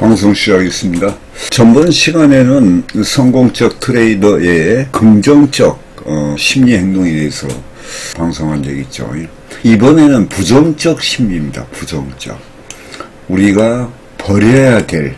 방송 시작하겠습니다. 전번 시간에는 성공적 트레이더의 긍정적 심리 행동에 대해서 방송한 적이 있죠. 이번에는 부정적 심리입니다. 부정적. 우리가 버려야 될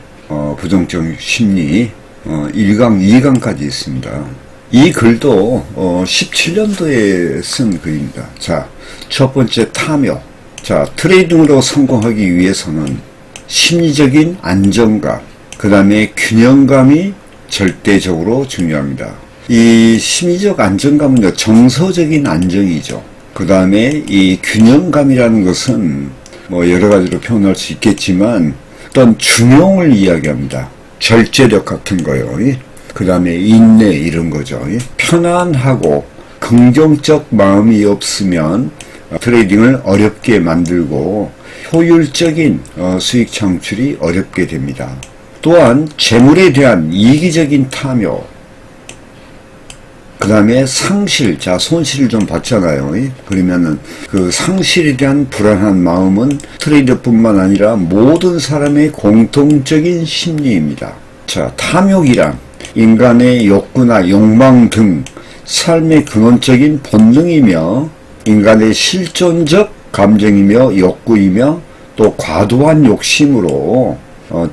부정적 심리 1강, 2강까지 있습니다. 이 글도 17년도에 쓴 글입니다. 자, 첫 번째 탐욕. 자, 트레이딩으로 성공하기 위해서는 심리적인 안정감, 그 다음에 균형감이 절대적으로 중요합니다. 이 심리적 안정감은 정서적인 안정이죠. 그 다음에 이 균형감이라는 것은 뭐 여러 가지로 표현할 수 있겠지만 어떤 중용을 이야기합니다. 절제력 같은 거요. 그 다음에 인내 이런 거죠. 편안하고 긍정적 마음이 없으면 트레이딩을 어렵게 만들고 효율적인 수익 창출이 어렵게 됩니다. 또한 재물에 대한 이기적인 탐욕, 그 다음에 상실, 자 손실을 좀 받잖아요. 그러면은 그 상실에 대한 불안한 마음은 트레이더뿐만 아니라 모든 사람의 공통적인 심리입니다. 자, 탐욕이란 인간의 욕구나 욕망 등 삶의 근원적인 본능이며 인간의 실존적 감정이며 욕구이며 또 과도한 욕심으로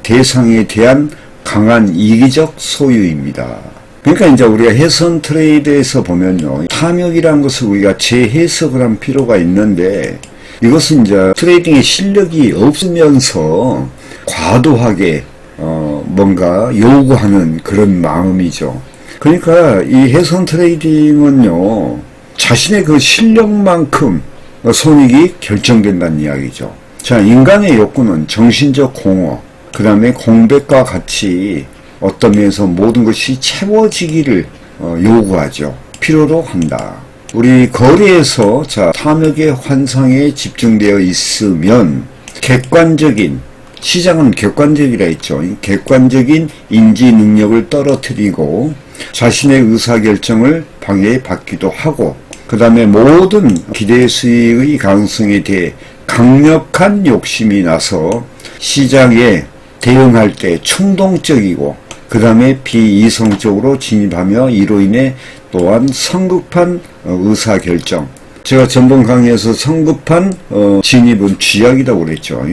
대상에 대한 강한 이기적 소유입니다. 그러니까 이제 우리가 해선 트레이드에서 보면요, 탐욕이라는 것을 우리가 재해석을 한 필요가 있는데 이것은 이제 트레이딩의 실력이 없으면서 과도하게 뭔가 요구하는 그런 마음이죠. 그러니까 이 해선 트레이딩은요, 자신의 그 실력만큼 손익이 결정된다는 이야기죠. 자, 인간의 욕구는 정신적 공허, 그 다음에 공백과 같이 어떤 면에서 모든 것이 채워지기를 요구하죠. 필요로 한다. 우리 거리에서 자, 탐욕의 환상에 집중되어 있으면 객관적인, 시장은 객관적이라 했죠. 객관적인 인지 능력을 떨어뜨리고 자신의 의사결정을 방해받기도 하고 그 다음에 모든 기대 수익의 가능성에 대해 강력한 욕심이 나서 시장에 대응할 때 충동적이고 그 다음에 비이성적으로 진입하며 이로 인해 또한 성급한 의사결정, 제가 전번 강의에서 성급한 진입은 쥐약이라고 그랬죠.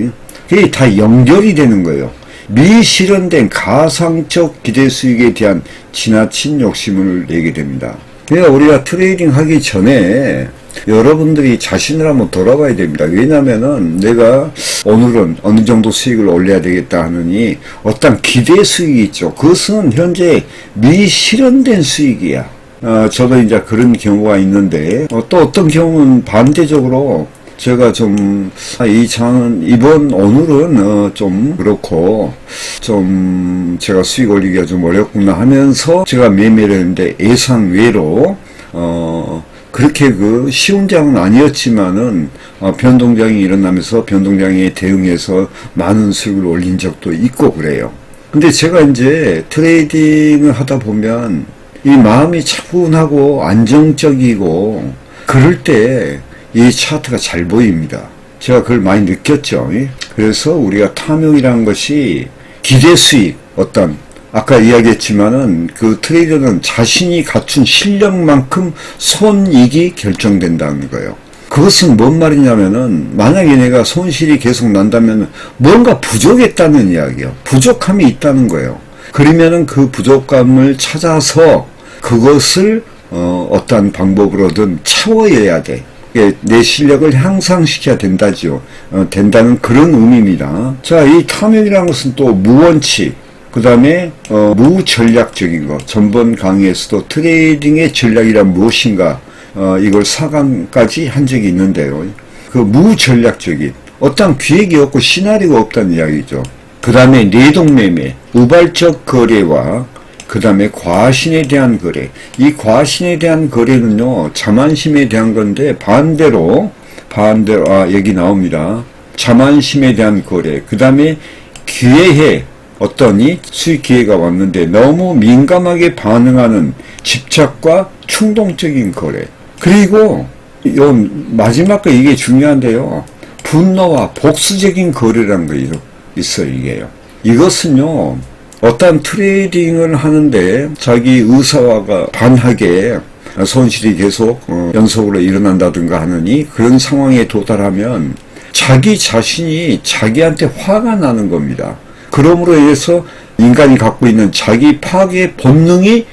그게 다 연결이 되는 거예요. 미실현된 가상적 기대 수익에 대한 지나친 욕심을 내게 됩니다. 그러니까 우리가 트레이딩 하기 전에 여러분들이 자신을 한번 돌아봐야 됩니다. 왜냐면은 내가 오늘은 어느 정도 수익을 올려야 되겠다 하느니 어떤 기대 수익이 있죠. 그것은 현재 미실현된 수익이야. 저도 이제 그런 경우가 있는데 또 어떤 경우는 반대적으로 제가 좀 이 장은 오늘은 좀 그렇고 좀 제가 수익 올리기가 좀 어렵구나 하면서 제가 매매를 했는데 예상외로 그렇게 그 쉬운 장은 아니었지만은 변동장이 일어나면서 변동장에 대응해서 많은 수익을 올린 적도 있고 그래요. 근데 제가 이제 트레이딩을 하다 보면 이 마음이 차분하고 안정적이고 그럴 때 이 차트가 잘 보입니다. 제가 그걸 많이 느꼈죠. 그래서 우리가 탐욕이라는 것이 기대 수익, 어떤 아까 이야기했지만은 그 트레이더는 자신이 갖춘 실력만큼 손익이 결정된다는 거예요. 그것은 뭔 말이냐면은 만약에 내가 손실이 계속 난다면 뭔가 부족했다는 이야기예요. 부족함이 있다는 거예요. 그러면은 그 부족감을 찾아서 그것을 어떠한 방법으로든 채워야 돼. 내 실력을 향상시켜야 된다죠. 된다는 그런 의미입니다. 자, 이 탐욕이라는 것은 또 무원칙, 그 다음에 무전략적인 것. 전번 강의에서도 트레이딩의 전략이란 무엇인가 이걸 4강까지 한 적이 있는데요. 그 무전략적인 어떤 기획이 없고 시나리오가 없다는 이야기죠. 그 다음에 내동매매, 우발적 거래와 그 다음에 과신에 대한 거래. 이 과신에 대한 거래는요, 자만심에 대한 건데, 반대로, 여기 나옵니다. 자만심에 대한 거래. 그 다음에 기회에 어떠니 수익 기회가 왔는데, 너무 민감하게 반응하는 집착과 충동적인 거래. 그리고, 요 마지막 거 이게 중요한데요. 분노와 복수적인 거래라는 거 있어요, 이게요. 이것은요, 어떤 트레이딩을 하는데 자기 의사와가 반하게 손실이 계속 연속으로 일어난다든가 하느니 그런 상황에 도달하면 자기 자신이 자기한테 화가 나는 겁니다. 그러므로 인해서 인간이 갖고 있는 자기 파괴 본능이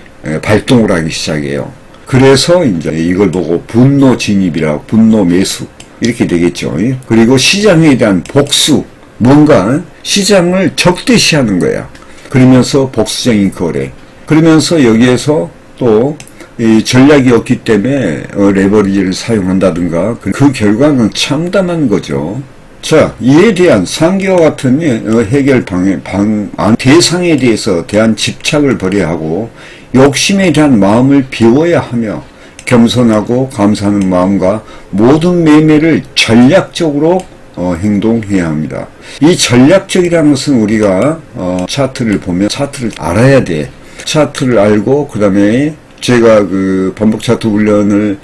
발동을 하기 시작해요. 그래서 이제 이걸 보고 분노 진입이라 분노 매수 이렇게 되겠죠. 그리고 시장에 대한 복수, 뭔가 시장을 적대시하는 거야. 그러면서 복수적인 거래. 그러면서 여기에서 또 이 전략이 없기 때문에 레버리지를 사용한다든가 그 결과는 참담한 거죠. 자, 이에 대한 상기와 같은 해결 방안, 대상에 대해서 대한 집착을 버려야 하고 욕심에 대한 마음을 비워야 하며 겸손하고 감사하는 마음과 모든 매매를 전략적으로 행동해야 합니다. 이 전략적이라는 것은 우리가 차트를 보면 차트를 알아야 돼. 차트를 알고 그 다음에 제가 그 반복 차트 훈련을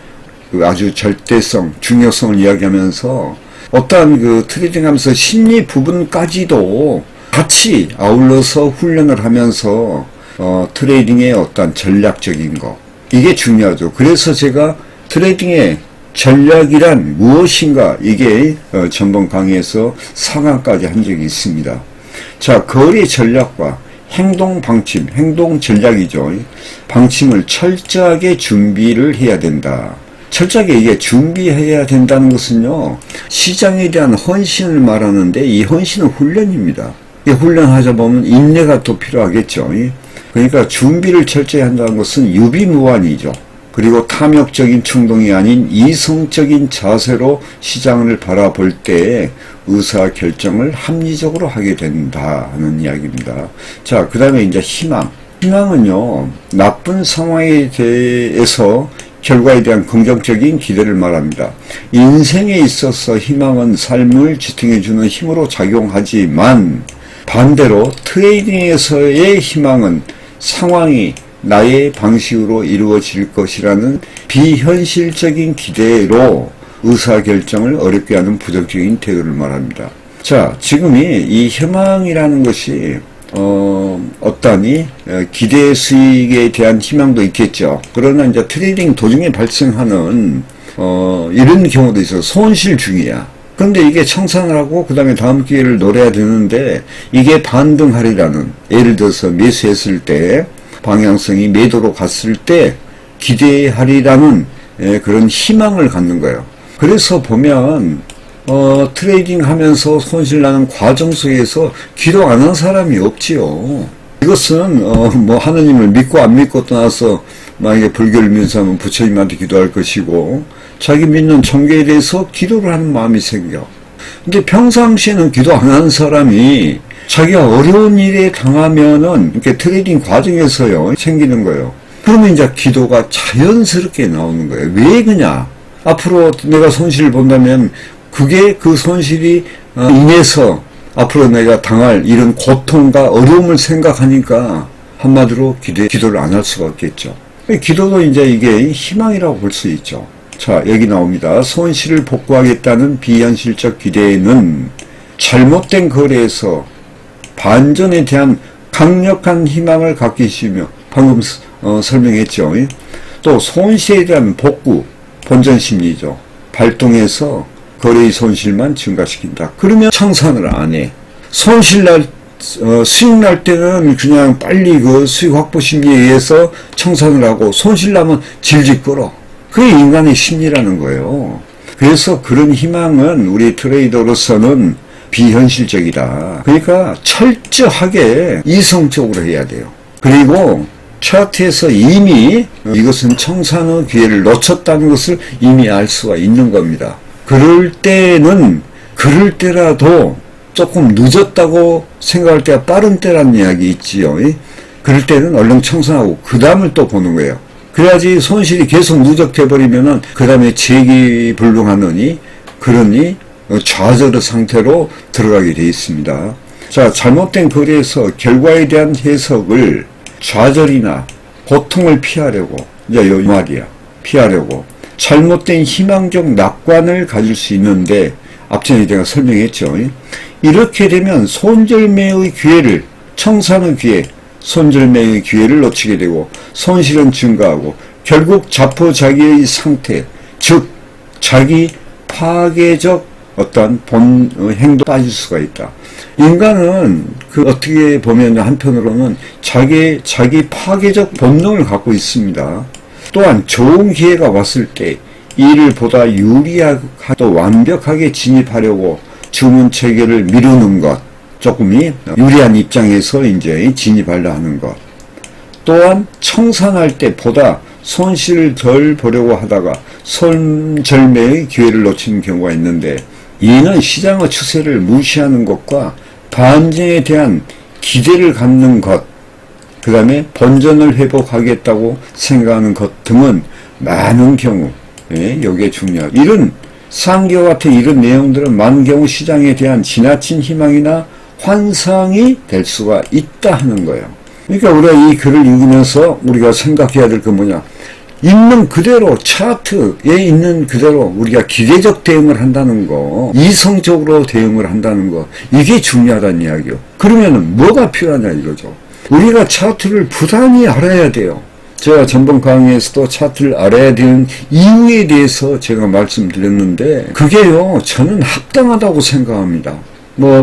아주 절대성, 중요성을 이야기하면서 어떠한 그 트레이딩 하면서 심리 부분까지도 같이 아울러서 훈련을 하면서 트레이딩의 어떤 전략적인 거, 이게 중요하죠. 그래서 제가 트레이딩의 전략이란 무엇인가, 이게 전번 강의에서 4강까지 한 적이 있습니다. 자, 거래 전략과 행동 방침, 행동 전략이죠. 방침을 철저하게 준비를 해야 된다. 철저하게 이게 준비해야 된다는 것은요, 시장에 대한 헌신을 말하는데 이 헌신은 훈련입니다. 이 훈련하자 보면 인내가 또 필요하겠죠. 그러니까 준비를 철저히 한다는 것은 유비무환이죠. 그리고 탐욕적인 충동이 아닌 이성적인 자세로 시장을 바라볼 때 의사결정을 합리적으로 하게 된다는 이야기입니다. 자, 그 다음에 이제 희망. 희망은요, 나쁜 상황에 대해서 결과에 대한 긍정적인 기대를 말합니다. 인생에 있어서 희망은 삶을 지탱해주는 힘으로 작용하지만 반대로 트레이딩에서의 희망은 상황이 나의 방식으로 이루어질 것이라는 비현실적인 기대로 의사결정을 어렵게 하는 부정적인 태도를 말합니다. 자, 지금이 이 희망이라는 것이 어떠니 기대 수익에 대한 희망도 있겠죠. 그러나 이제 트레이딩 도중에 발생하는 이런 경우도 있어요. 손실 중이야. 그런데 이게 청산을 하고 그 다음에 다음 기회를 노려야 되는데 이게 반등하리라는, 예를 들어서 매수했을 때 방향성이 매도로 갔을 때 기대하리라는 그런 희망을 갖는 거예요. 그래서 보면 트레이딩 하면서 손실나는 과정 속에서 기도 안 한 사람이 없지요. 이것은 뭐 하느님을 믿고 안 믿고 떠나서 만약에 불교를 믿는 사람은 부처님한테 기도할 것이고 자기 믿는 종교에 대해서 기도를 하는 마음이 생겨. 근데 평상시에는 기도 안 하는 사람이 자기가 어려운 일에 당하면은 이렇게 트레이딩 과정에서요 생기는 거예요. 그러면 이제 기도가 자연스럽게 나오는 거예요. 왜 그냐? 앞으로 내가 손실을 본다면 그게 그 손실이 인해서 앞으로 내가 당할 이런 고통과 어려움을 생각하니까 한마디로 기도를 안 할 수가 없겠죠. 기도도 이제 이게 희망이라고 볼 수 있죠. 자, 여기 나옵니다. 손실을 복구하겠다는 비현실적 기대는 잘못된 거래에서 반전에 대한 강력한 희망을 갖기 쉬우며 방금 설명했죠. 또 손실에 대한 복구, 본전 심리죠. 발동해서 거래의 손실만 증가시킨다. 그러면 청산을 안 해. 손실 날 수익 날 때는 그냥 빨리 그 수익 확보 심리에 의해서 청산을 하고 손실 나면 질질 끌어. 그게 인간의 심리라는 거예요. 그래서 그런 희망은 우리 트레이더로서는 비현실적이다. 그러니까 철저하게 이성적으로 해야 돼요. 그리고 차트에서 이미 이것은 청산의 기회를 놓쳤다는 것을 이미 알 수가 있는 겁니다. 그럴 때라도 조금 늦었다고 생각할 때가 빠른 때라는 이야기 있지요. 그럴 때는 얼른 청산하고 그 다음을 또 보는 거예요. 그래야지 손실이 계속 누적돼버리면은 그 다음에 재기불능하느니 그러니 좌절의 상태로 들어가게 되어 있습니다. 자, 잘못된 거래에서 결과에 대한 해석을 좌절이나 고통을 피하려고, 이제 요 말이야. 피하려고 잘못된 희망적 낙관을 가질 수 있는데 앞전에 제가 설명했죠. 이렇게 되면 손절매의 기회를, 청산의 기회, 손절매의 기회를 놓치게 되고 손실은 증가하고 결국 자포자기의 상태, 즉 자기 파괴적 어떤 행동 빠질 수가 있다. 인간은 어떻게 보면 한편으로는 자기 파괴적 본능을 갖고 있습니다. 또한 좋은 기회가 왔을 때 이를 보다 유리하고 또 완벽하게 진입하려고 주문 체계를 미루는 것, 조금이 유리한 입장에서 이제 진입하려 하는 것. 또한 청산할 때 보다 손실을 덜 보려고 하다가 손절매의 기회를 놓치는 경우가 있는데, 이는 시장의 추세를 무시하는 것과 반등에 대한 기대를 갖는 것, 그 다음에 본전을 회복하겠다고 생각하는 것 등은 많은 경우, 이게 중요하죠. 이런 상기와 같은 이런 내용들은 많은 경우 시장에 대한 지나친 희망이나 환상이 될 수가 있다 하는 거예요. 그러니까 우리가 이 글을 읽으면서 우리가 생각해야 될 건 뭐냐, 있는 그대로, 차트에 있는 그대로 우리가 기계적 대응을 한다는 거, 이성적으로 대응을 한다는 거, 이게 중요하다는 이야기요. 그러면은 뭐가 필요하냐 이거죠. 우리가 차트를 부단히 알아야 돼요. 제가 전번 강의에서도 차트를 알아야 되는 이유에 대해서 제가 말씀드렸는데, 그게요, 저는 합당하다고 생각합니다.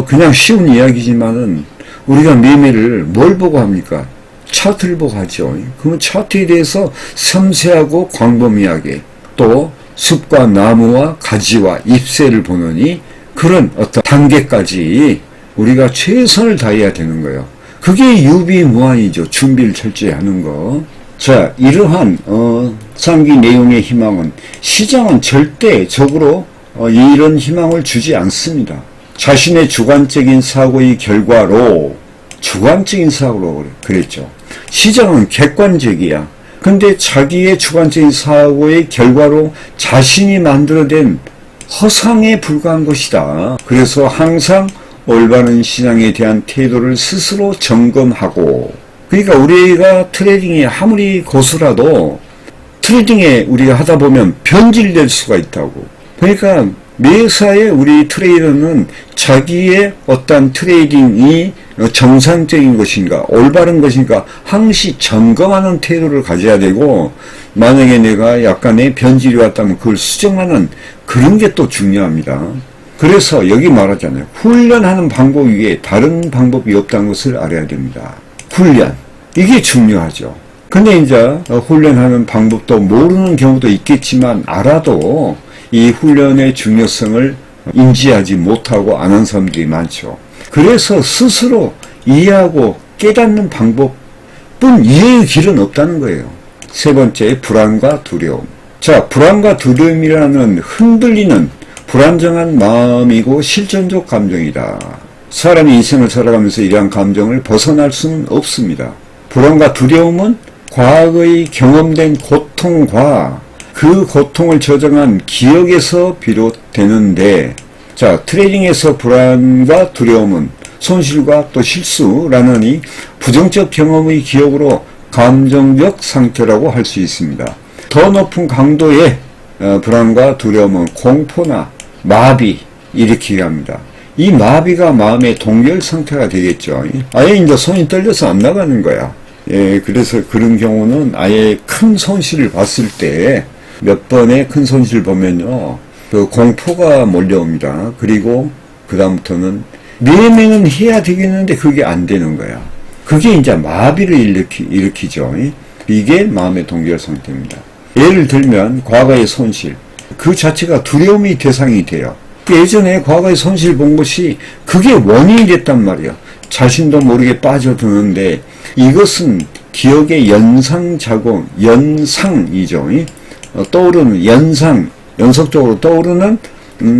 그냥 쉬운 이야기지만은 우리가 매매를 뭘 보고 합니까? 차트를 보고 하죠. 그러면 차트에 대해서 섬세하고 광범위하게, 또 숲과 나무와 가지와 잎새를 보느니 그런 어떤 단계까지 우리가 최선을 다해야 되는 거예요. 그게 유비무환이죠. 준비를 철저히 하는 거. 자, 이러한 상기 내용의 희망은 시장은 절대적으로 이런 희망을 주지 않습니다. 자신의 주관적인 사고의 결과로, 주관적인 사고로 그랬죠. 시장은 객관적이야. 근데 자기의 주관적인 사고의 결과로 자신이 만들어낸 허상에 불과한 것이다. 그래서 항상 올바른 시장에 대한 태도를 스스로 점검하고, 그러니까 우리가 트레이딩이 아무리 고수라도 트레이딩에 우리가 하다 보면 변질될 수가 있다고. 그러니까 매사에 우리 트레이더는 자기의 어떤 트레이딩이 정상적인 것인가, 올바른 것인가 항시 점검하는 태도를 가져야 되고, 만약에 내가 약간의 변질이 왔다면 그걸 수정하는 그런 게 또 중요합니다. 그래서 여기 말하잖아요. 훈련하는 방법 위에 다른 방법이 없다는 것을 알아야 됩니다. 훈련. 이게 중요하죠. 근데 이제 훈련하는 방법도 모르는 경우도 있겠지만, 알아도 이 훈련의 중요성을 인지하지 못하고 안 한 사람들이 많죠. 그래서 스스로 이해하고 깨닫는 방법뿐 이해의 길은 없다는 거예요. 세 번째, 불안과 두려움. 자, 불안과 두려움이라는 흔들리는 불안정한 마음이고 실존적 감정이다. 사람이 인생을 살아가면서 이러한 감정을 벗어날 수는 없습니다. 불안과 두려움은 과거의 경험된 고통과 그 고통을 저장한 기억에서 비롯되는데, 자, 트레이딩에서 불안과 두려움은 손실과 또 실수라는 이 부정적 경험의 기억으로 감정적 상태라고 할 수 있습니다. 더 높은 강도의 불안과 두려움은 공포나 마비 일으키게 합니다. 이 마비가 마음의 동결 상태가 되겠죠. 아예 이제 손이 떨려서 안 나가는 거야. 그래서 그런 경우는 아예 큰 손실을 봤을 때, 몇 번의 큰 손실을 보면요, 그 공포가 몰려옵니다. 그리고 그 다음부터는 매매는 해야 되겠는데 그게 안 되는 거야. 그게 이제 마비를 일으키죠. 이게 마음의 동결 상태입니다. 예를 들면 과거의 손실, 그 자체가 두려움의 대상이 돼요. 예전에 과거의 손실 본 것이 그게 원인이 됐단 말이야. 자신도 모르게 빠져드는데, 이것은 기억의 연상작용, 연상이죠. 떠오르는 연속적으로 떠오르는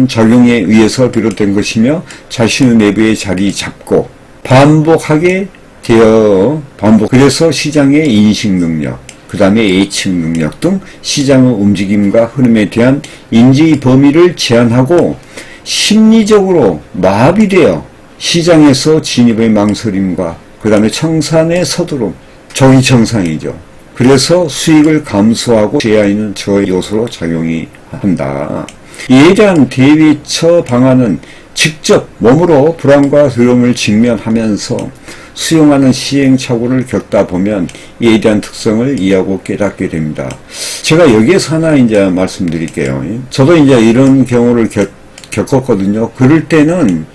작용에 의해서 비롯된 것이며, 자신의 내부에 자리 잡고 반복하게 되어 그래서 시장의 인식 능력, 그 다음에 예측 능력 등 시장의 움직임과 흐름에 대한 인지의 범위를 제한하고 심리적으로 마비되어 시장에서 진입의 망설임과 그 다음에 청산의 서두름, 조기 청산이죠. 그래서 수익을 감소하고 제한하는 저 요소로 작용이 한다. 이에 대한 대비처 방안은 직접 몸으로 불안과 두려움을 직면하면서 수용하는 시행착오를 겪다 보면 이에 대한 특성을 이해하고 깨닫게 됩니다. 제가 여기에서 하나 이제 말씀드릴게요. 저도 이제 이런 경우를 겪었거든요. 그럴 때는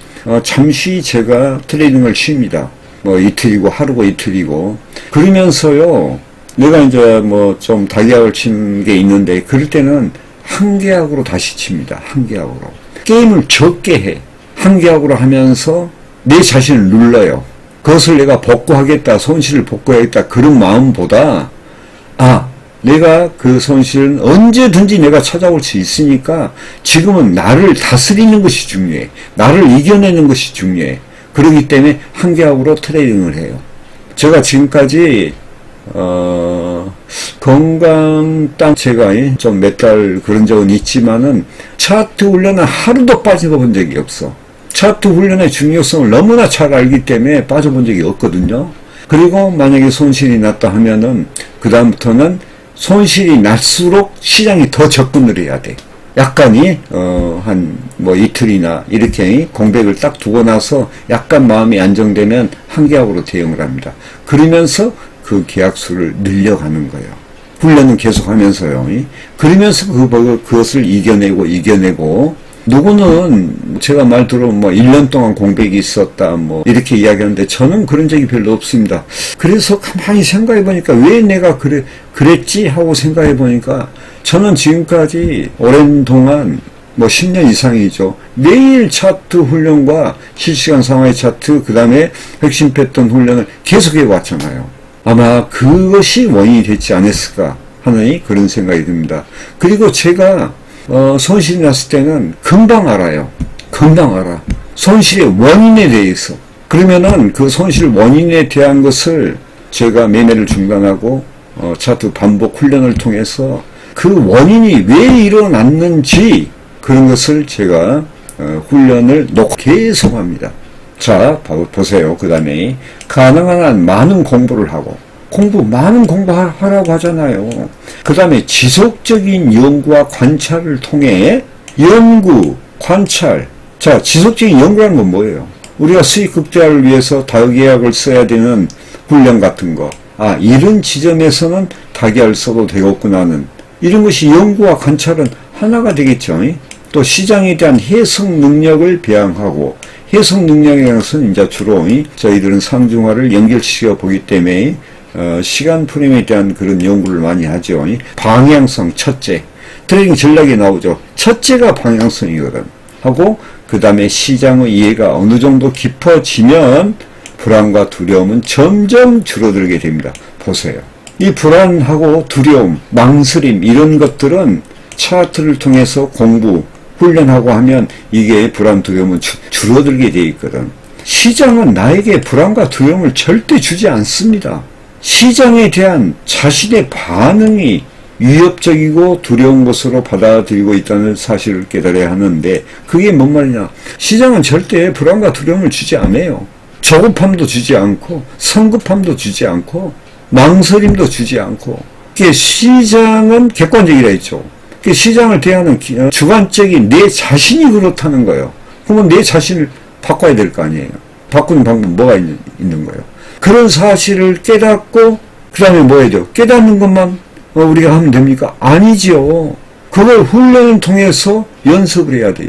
잠시 제가 트레이딩을 쉽니다. 뭐 이틀이고 하루고 이틀이고 그러면서요. 내가 이제 뭐 좀 다기약을 친 게 있는데 그럴 때는 한 계약으로 다시 칩니다. 한 계약으로. 게임을 적게 해. 한 계약으로 하면서 내 자신을 눌러요. 그것을 내가 복구하겠다, 손실을 복구하겠다 그런 마음보다 내가 그 손실은 언제든지 내가 찾아올 수 있으니까 지금은 나를 다스리는 것이 중요해. 나를 이겨내는 것이 중요해. 그렇기 때문에 한 계약으로 트레이딩을 해요. 제가 지금까지 건강당 제가 좀 몇 달 그런 적은 있지만은 차트 훈련은 하루도 빠져본 적이 없어. 차트 훈련의 중요성을 너무나 잘 알기 때문에 빠져본 적이 없거든요. 그리고 만약에 손실이 났다 하면은 그 다음부터는 손실이 날수록 시장이 더 접근을 해야 돼. 약간이 한 뭐 이틀이나 이렇게 공백을 딱 두고 나서 약간 마음이 안정되면 한 계약으로 대응을 합니다. 그러면서 그 계약수를 늘려가는 거예요. 훈련은 계속하면서요. 그러면서 그것을 이겨내고 누구는 제가 말 들어보면 뭐 1년 동안 공백이 있었다 뭐 이렇게 이야기하는데 저는 그런 적이 별로 없습니다. 그래서 가만히 생각해 보니까 왜 내가 그랬지 하고 생각해 보니까 저는 지금까지 오랜 동안 뭐 10년 이상이죠. 매일 차트 훈련과 실시간 상하이 차트 그 다음에 핵심 패턴 훈련을 계속해 왔잖아요. 아마 그것이 원인이 됐지 않았을까 하는 그런 생각이 듭니다. 그리고 제가 손실이 났을 때는 금방 알아요. 금방 알아. 손실의 원인에 대해서. 그러면은 그 손실 원인에 대한 것을 제가 매매를 중단하고 차트 반복 훈련을 통해서 그 원인이 왜 일어났는지 그런 것을 제가 훈련을 놓고 계속 합니다. 자, 보세요. 그 다음에 가능한 한 많은 공부를 하고 많은 공부하라고 하잖아요. 그 다음에 지속적인 연구와 관찰을 통해 관찰. 자, 지속적인 연구라는 건 뭐예요? 우리가 수익 극대화를 위해서 다계약을 써야 되는 훈련 같은 거. 이런 지점에서는 다계약을 써도 되겠구나는 이런 것이 연구와 관찰은 하나가 되겠죠. 또 시장에 대한 해석 능력을 배양하고 해석 능력이라는 것은 이제 주로 저희들은 상중하를 연결시켜 보기 때문에 시간 프레임에 대한 그런 연구를 많이 하죠. 방향성 첫째. 트레이딩 전략이 나오죠. 첫째가 방향성이거든. 하고 그 다음에 시장의 이해가 어느 정도 깊어지면 불안과 두려움은 점점 줄어들게 됩니다. 보세요. 이 불안하고 두려움, 망설임 이런 것들은 차트를 통해서 훈련하고 하면 이게 불안, 두려움은 줄어들게 돼 있거든. 시장은 나에게 불안과 두려움을 절대 주지 않습니다. 시장에 대한 자신의 반응이 위협적이고 두려운 것으로 받아들이고 있다는 사실을 깨달아야 하는데 그게 뭔 말이냐. 시장은 절대 불안과 두려움을 주지 않아요. 조급함도 주지 않고 성급함도 주지 않고 망설임도 주지 않고 시장은 객관적이라 했죠. 시장을 대하는 주관적인 내 자신이 그렇다는 거예요. 그러면 내 자신을 바꿔야 될 거 아니에요. 바꾸는 방법은 뭐가 있는 거예요. 그런 사실을 깨닫고 그 다음에 뭐 해야 돼요? 깨닫는 것만 우리가 하면 됩니까? 아니죠. 그걸 훈련을 통해서 연습을 해야 돼.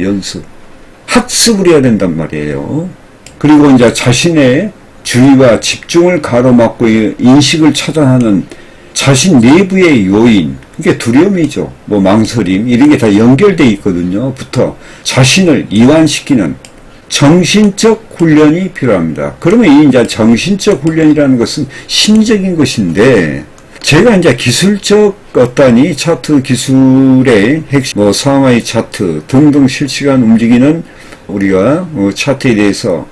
학습을 해야 된단 말이에요. 그리고 이제 자신의 주의와 집중을 가로막고 인식을 차단하는 자신 내부의 요인, 이게 두려움이죠. 뭐 망설임 이런 게 다 연결돼 있거든요. 부터 자신을 이완시키는 정신적 훈련이 필요합니다. 그러면 이 이제 정신적 훈련이라는 것은 심리적인 것인데 제가 이제 기술적 어떠한 차트 기술의 핵심, 뭐 상하이 차트 등등 실시간 움직이는 우리가 차트에 대해서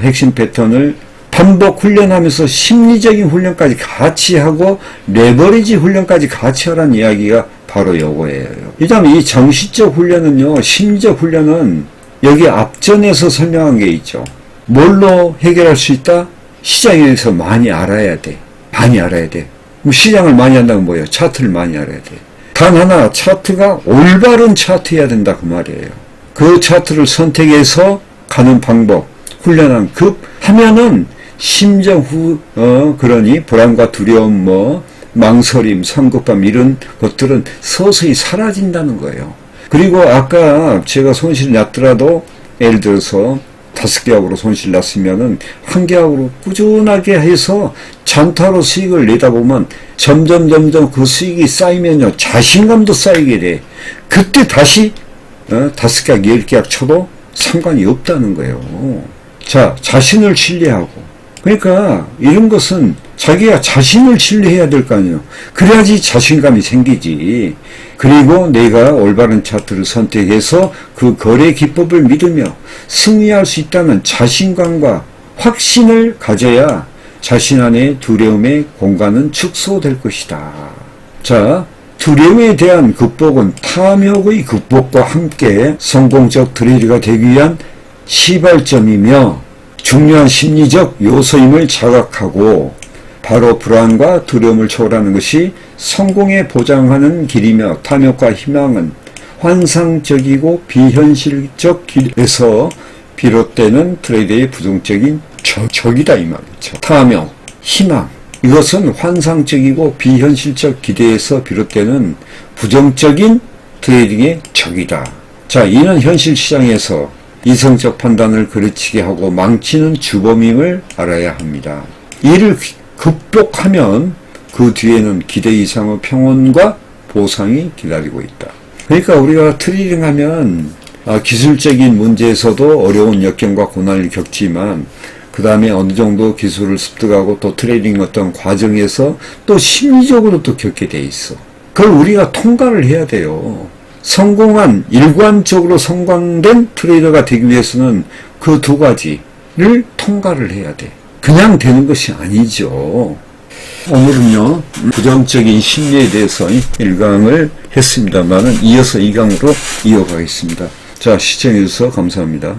핵심 패턴을 반복 훈련하면서 심리적인 훈련까지 같이 하고 레버리지 훈련까지 같이 하라는 이야기가 바로 요거예요. 그 다음에 이 정신적 훈련은요, 심리적 훈련은 여기 앞전에서 설명한 게 있죠. 뭘로 해결할 수 있다? 시장에 대해서 많이 알아야 돼. 많이 알아야 돼. 시장을 많이 한다는 뭐예요? 차트를 많이 알아야 돼. 단 하나, 차트가 올바른 차트여야 된다 그 말이에요. 그 차트를 선택해서 가는 방법, 훈련한 급 하면은 심정 그러니 불안과 두려움, 망설임, 성급함 이런 것들은 서서히 사라진다는 거예요. 그리고 아까 제가 손실 났더라도 예를 들어서 5계약으로 손실 났으면은 1계약으로 꾸준하게 해서 잔타로 수익을 내다 보면 점점 그 수익이 쌓이면요, 자신감도 쌓이게 돼. 그때 다시 5계약, 10계약 쳐도 상관이 없다는 거예요. 자, 자신을 신뢰하고. 그러니까 이런 것은 자기가 자신을 신뢰해야 될 거 아니에요. 그래야지 자신감이 생기지. 그리고 내가 올바른 차트를 선택해서 그 거래 기법을 믿으며 승리할 수 있다는 자신감과 확신을 가져야 자신 안의 두려움의 공간은 축소될 것이다. 자, 두려움에 대한 극복은 탐욕의 극복과 함께 성공적 트레이더가 되기 위한 시발점이며 중요한 심리적 요소임을 자각하고 바로 불안과 두려움을 초월하는 것이 성공에 보장하는 길이며 탐욕과 희망은 환상적이고 비현실적 길에서 비롯되는 트레이드의 부정적인 적이다 이 말이죠. 탐욕, 희망 이것은 환상적이고 비현실적 기대에서 비롯되는 부정적인 트레이딩의 적이다. 자, 이는 현실 시장에서 이성적 판단을 그르치게 하고 망치는 주범임을 알아야 합니다. 이를 극복하면 그 뒤에는 기대 이상의 평온과 보상이 기다리고 있다. 그러니까 우리가 트레이딩하면 기술적인 문제에서도 어려운 역경과 고난을 겪지만 그 다음에 어느 정도 기술을 습득하고 또 트레이딩 어떤 과정에서 또 심리적으로 또 겪게 돼 있어. 그걸 우리가 통과를 해야 돼요. 성공한, 일관적으로 성공된 트레이더가 되기 위해서는 그 두 가지를 통과를 해야 돼. 그냥 되는 것이 아니죠. 오늘은요, 부정적인 심리에 대해서 1강을 했습니다만은 이어서 2강으로 이어가겠습니다. 자, 시청해주셔서 감사합니다.